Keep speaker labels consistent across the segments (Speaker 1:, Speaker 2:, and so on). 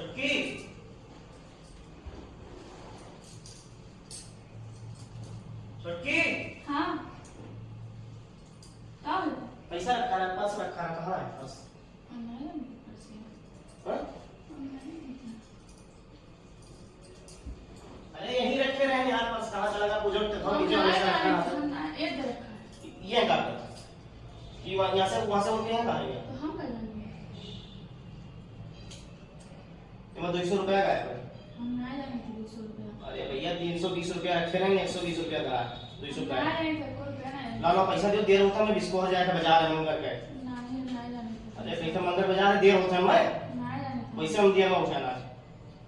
Speaker 1: छोटकी छोटकी
Speaker 2: हाँ क्या हो गया?
Speaker 1: पैसा रखा है पास रखा है कहाँ है पास
Speaker 2: नहीं है मेरे पास ये।
Speaker 1: हाँ?
Speaker 2: नहीं है।
Speaker 1: अरे यहीं रखे रहे यार पास कहाँ चला गया बुजुर्ग तो
Speaker 2: हम
Speaker 1: नीचे
Speaker 2: ना
Speaker 1: पैसा रखा है
Speaker 2: जाने, एक दे रखा है।
Speaker 1: ये क्या करता ये यहाँ से वहाँ से उनके यहाँ कहाँ गया
Speaker 2: तो हम कर लेंगे।
Speaker 1: मैं 200 रुपया का है
Speaker 2: हम ना जाने थे 200 रुपया।
Speaker 1: अरे भैया 320 रुपया रखे रहेंगे 120 रुपया का 200 का
Speaker 2: ना जाने थे कोई रुपया ना
Speaker 1: ला लो पैसा दो देर होता मैं बिस्कुट जाकर बाजार में करके
Speaker 2: नहीं ना जाने थे।
Speaker 1: अरे पैसा मंदिर बाजार देर होता है मैं
Speaker 2: ना जाने थे।
Speaker 1: पैसे हम दिया मैं उठाना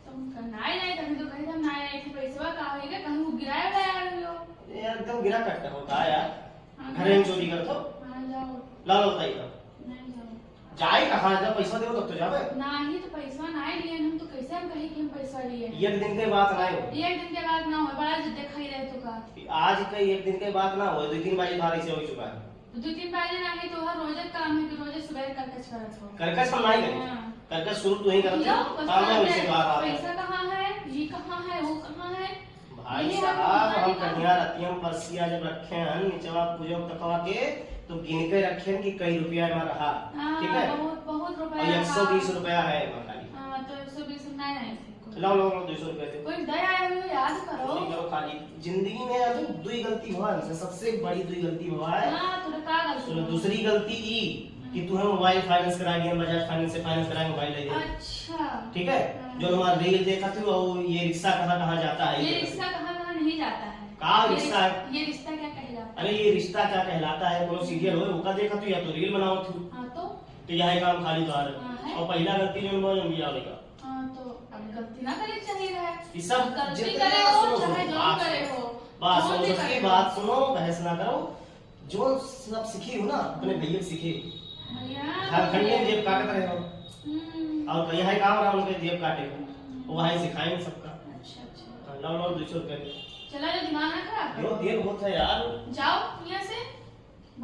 Speaker 2: तुम ना जाने थे तो कहीं हम ना जाने थे पैसा का होएगा कहीं वो गिराया गया यार लो।
Speaker 1: यार एकदम गिरा कट होता है यार
Speaker 2: हाँ,
Speaker 1: घर में चोरी कर तो
Speaker 2: हाँ जाओ।
Speaker 1: ला लो बताइए
Speaker 2: नहीं जाओ।
Speaker 1: जाए कहाँ जब पैसा दो तब तो जावे
Speaker 2: ना ही तो पैसा ना ही लिए हम तो कैसे हम कहीं कि हम पैसा लिए हैं?
Speaker 1: एक दिन के बात ना हो
Speaker 2: एक दिन के बाद ना हो बड़ा जो देखा ही रहे तो का
Speaker 1: आज का एक दिन के बात ना हो 2-3 बार बार ऐसे हो चुका है
Speaker 2: तो 2-3 बार ना ही तो हर रोज काम है कि रोज सुबह करके करत हो
Speaker 1: करकस हम नहीं करें
Speaker 2: हाँ।
Speaker 1: करकस शुरू तो ही करते
Speaker 2: लो,
Speaker 1: काम है वैसे बात आता है
Speaker 2: पैसा कहाँ है ये कहाँ है वो कहाँ है
Speaker 1: भाई
Speaker 2: ये
Speaker 1: साहब
Speaker 2: हमारे
Speaker 1: हम
Speaker 2: काम।
Speaker 1: कन्या रतियम परसिया जब रखे हैं निचवा पूजो तकवा के तो गिन के रखे हैं कि कई रुपया में रहा
Speaker 2: हाँ,
Speaker 1: ठीक है
Speaker 2: बहुत बहुत
Speaker 1: और
Speaker 2: रुपया
Speaker 1: 120 रुपया है खाली
Speaker 2: हाँ तो 120 नहीं आए थे
Speaker 1: लो लो 200 रुपया दे
Speaker 2: कोई दया आए हुए याद करो
Speaker 1: चोरी करो खाली जिंदगी में अभी दो ही गलती हुआ है सबसे बड़ी दो ही गलती हुआ है
Speaker 2: हाँ तो का गलती
Speaker 1: सुनो दूसरी गलती ई कि तुम्हें मोबाइल फाइनेंस करा दिया बजाज फाइनेंस से फाइनेंस कराए मोबाइल ले दिया
Speaker 2: अच्छा
Speaker 1: ठीक है जो हमारा रील देखा थी वो ये रिक्शा कहाँ कहाँ जाता है
Speaker 2: ये रिश्ता कहाँ कहाँ नहीं जाता है
Speaker 1: कहाँ
Speaker 2: ये
Speaker 1: रिश्ता है?
Speaker 2: ये रिश्ता क्या कहलाता
Speaker 1: अरे ये रिश्ता क्या कहलाता है कोनो सीरियल हो उसका देखा तू या तो रील बनाओ थी
Speaker 2: है हाँ
Speaker 1: तो यह काम खाली तो आ
Speaker 2: हाँ,
Speaker 1: रहा
Speaker 2: है।
Speaker 1: और पहला गलती जो वो जम आवेगा
Speaker 2: हाँ तो अब गलती ना करे चाहिए है
Speaker 1: ये सब
Speaker 2: गलती
Speaker 1: जितना
Speaker 2: करे हो
Speaker 1: सुनो,
Speaker 2: चाहे
Speaker 1: सुनो,
Speaker 2: जो
Speaker 1: बात
Speaker 2: करे
Speaker 1: सुनो।
Speaker 2: हो
Speaker 1: बात
Speaker 2: जो
Speaker 1: सुनो
Speaker 2: भी
Speaker 1: सबकी
Speaker 2: करे हो।
Speaker 1: बात सुनो बहस ना करो जो सब सीखी हो ना अपने भैया से सीखी
Speaker 2: भैया
Speaker 1: झारखंड में जेब काटते रहे हो और यह काम रहा उनके जेब काटे वो वहाँ सिखाएंगे सबका
Speaker 2: अच्छा अच्छा
Speaker 1: लो लो 200 रुपये
Speaker 2: चला जो दिमाग ना खराब
Speaker 1: जो
Speaker 2: करो।
Speaker 1: देर बहुत है यार
Speaker 2: जाओ यहाँ से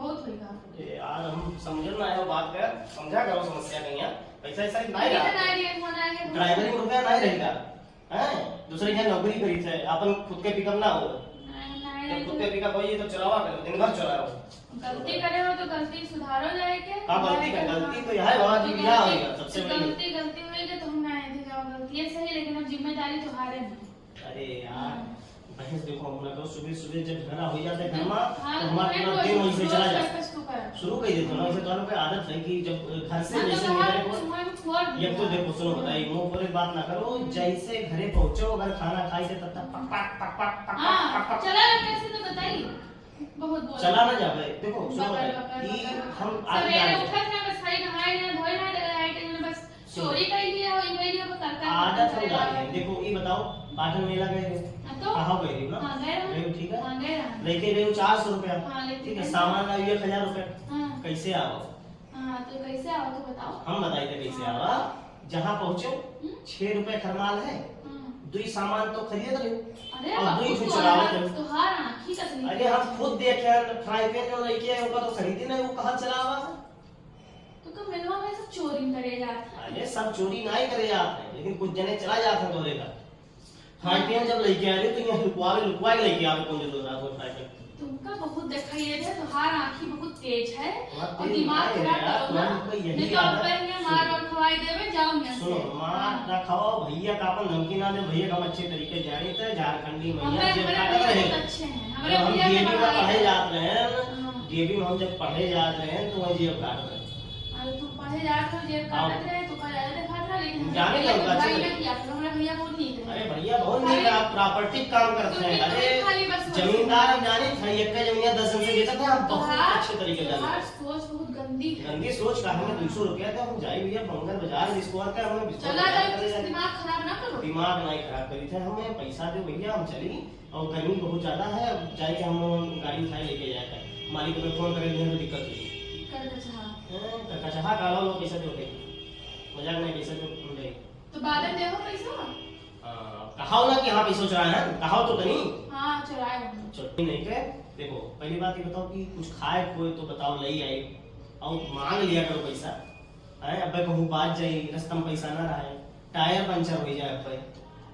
Speaker 2: बहुत होएगा
Speaker 1: ये यार हम समझ ना है बात कर समझा करो समस्या नहीं है पैसा ऐसा नहीं
Speaker 2: कितना
Speaker 1: रहा
Speaker 2: आइडिया होना है
Speaker 1: ड्राइवरिंग रुपया नहीं रहेगा हैं दूसरे के नौकरी करी थे अपन खुद के पिकअप ना हो
Speaker 2: नहीं
Speaker 1: जब खुद के पिकअप होइए तो चलावा करो दिन भर चलाओ
Speaker 2: गलती करे हो तो गलती सुधारो जाए के
Speaker 1: का गलती का गलती तो यह है बाबा जी बिया होगा सबसे बड़ी
Speaker 2: गलती होएगी तो हम ना आए थे जाओ गलती है सही लेकिन अब जिम्मेदारी तुम्हारे में
Speaker 1: अरे यार बहस देखो हम ना सुबह सुबह जब घर हो जाते हैं घर में
Speaker 2: हाँ,
Speaker 1: तो हमारा पूरा दिन वहीं से चला जाता है शुरू कर देते हो ना वैसे तो पे आदत है कि जब घर से जैसे निकले को ये तो देखो सुनो बताइए मुंह पर बात ना करो जैसे घरे पहुंचो अगर खाना खाई से तब तक पक पक पक पक पक
Speaker 2: हाँ
Speaker 1: पक पक
Speaker 2: चला कैसे तो बताइए बहुत बोल
Speaker 1: चला ना जावे देखो सुनो कि हम आज
Speaker 2: सवेरे उठत ना बस खाई नहाए ना धोए ना लगाए थे बस चोरी कर लिया और वीडियो को करता
Speaker 1: आदत हो जाती है देखो ये बताओ पाटन मेला गए थे
Speaker 2: तो
Speaker 1: कहाँ गए थे ना
Speaker 2: हाँ गए रहो।
Speaker 1: गए ठीक है
Speaker 2: हाँ गए रहो।
Speaker 1: लेके गए 400 रुपया
Speaker 2: हाँ, लेके
Speaker 1: ठीक है
Speaker 2: गए।
Speaker 1: सामान लाइए 1000 रुपया
Speaker 2: हाँ
Speaker 1: कैसे आओ
Speaker 2: हाँ तो कैसे आओ तो बताओ
Speaker 1: हम बताए थे कैसे आवा जहाँ पहुँचो 6 रुपए खरमाल है
Speaker 2: हाँ।
Speaker 1: दुई सामान तो खरीद रहे
Speaker 2: अरे
Speaker 1: और
Speaker 2: बाबू
Speaker 1: दुई कुछ
Speaker 2: तो
Speaker 1: चलावे थे
Speaker 2: तुहार आँखी कसली
Speaker 1: अरे हम खुद देखे फ्राई पैन जो लेके आए होगा तो खरीदी नहीं वो कहाँ चलावा
Speaker 2: तो तुम मिलवा में सब चोरी करे जाता
Speaker 1: अरे सब चोरी नहीं करे जाते हैं लेकिन कुछ जने चला जाते हैं दौरे का फ्राई पैन जब लेके आ रहे तो यहाँ लुकवा के लेके आओ कौन जरूर रहा फ्राई पैन
Speaker 2: तुमका बहुत दिखाई दे रहा है तुहार आँखी बहुत तेज है
Speaker 1: हाँ,
Speaker 2: और
Speaker 1: तेज
Speaker 2: दिमाग
Speaker 1: नहीं है
Speaker 2: खराब
Speaker 1: यार,
Speaker 2: करो ना
Speaker 1: तुमको यही
Speaker 2: नहीं तो
Speaker 1: आदत-
Speaker 2: अब कहेंगे मार और खवाई देवे जाओ यहाँ से
Speaker 1: सुनो मार ना खाओ भैया का अपन धमकी ना दे भैया का हम अच्छे तरीके जाने थे झारखंडी
Speaker 2: हमारे
Speaker 1: भैया जब
Speaker 2: हमारे
Speaker 1: काटत
Speaker 2: भैया
Speaker 1: रहे
Speaker 2: बहुत अच्छे हैं
Speaker 1: जब
Speaker 2: हमारे
Speaker 1: हम
Speaker 2: भैया
Speaker 1: जेबी
Speaker 2: के
Speaker 1: में पढ़े
Speaker 2: पढ़ाई
Speaker 1: जाते हैं
Speaker 2: हाँ।
Speaker 1: जेबी में हम जब पढ़े जाते हैं तो वही जेब काट रहे हैं
Speaker 2: अरे तुम पढ़े जा रहे हो जेब काटत रहे तो का ज्यादा देखा था लेकिन
Speaker 1: जाने
Speaker 2: भैया
Speaker 1: लगा,
Speaker 2: के भाई
Speaker 1: चलो।
Speaker 2: ने किया तो हमारे भैया बहुत नीक
Speaker 1: अरे
Speaker 2: है
Speaker 1: भैया बहुत नहीं आप प्रॉपर्टी काम करते हैं
Speaker 2: तुमने
Speaker 1: अरे
Speaker 2: खाली बस
Speaker 1: जमींदार हम जाने थे एक का जमीन 10 जन से बेचा था हम बहुत
Speaker 2: तुहार
Speaker 1: अच्छे तरीके से
Speaker 2: तुहार सोच बहुत गंदी है
Speaker 1: गंदी सोच का हमें 200 रुपया था हम जाए भैया मंगल बाजार बिस्कुट का हमने बिस्कुट
Speaker 2: चला
Speaker 1: बाजार
Speaker 2: जाए
Speaker 1: करे जाए।
Speaker 2: दिमाग खराब ना करो
Speaker 1: दिमाग नहीं खराब करी थे हमें पैसा दे भैया हम चली और गर्मी बहुत ज्यादा है अब जाके हम गाड़ी उठाए लेके जाए मालिक को फोन करे तो दिक्कत हुई
Speaker 2: कर दे चाह
Speaker 1: कच्चा चाहा काला लोग पैसा दे मजाक नहीं पैसा दे
Speaker 2: तो बाद में देखो पैसा
Speaker 1: कहाओ ना कि हाँ पैसा चुराया है कहाओ तो नहीं
Speaker 2: हाँ चुराए हमने
Speaker 1: चटनी नहीं के देखो पहली बात ये बताओ कि कुछ खाए कोई तो बताओ ले आई और मांग लिया करो पैसा है अब कहूँ बात जाए रास्ता में पैसा ना रहा है टायर पंचर हो जाए पे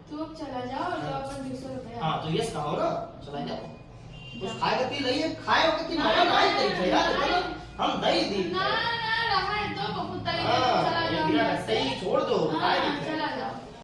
Speaker 2: तू अब चला जाओ और जाओ अपन 200 रुपया।
Speaker 1: हां तो यस कहो ना, चला जाओ कुछ खाए करती लइए, खाए हो कि मना नहीं करी यार, चलो हम दही दी
Speaker 2: ना ना रहा है तो बहुत तरीके से
Speaker 1: हां
Speaker 2: चला
Speaker 1: ये
Speaker 2: जाओ।
Speaker 1: बिना सही छोड़ दो, खाए
Speaker 2: हाँ,
Speaker 1: नहीं
Speaker 2: चला जाओ।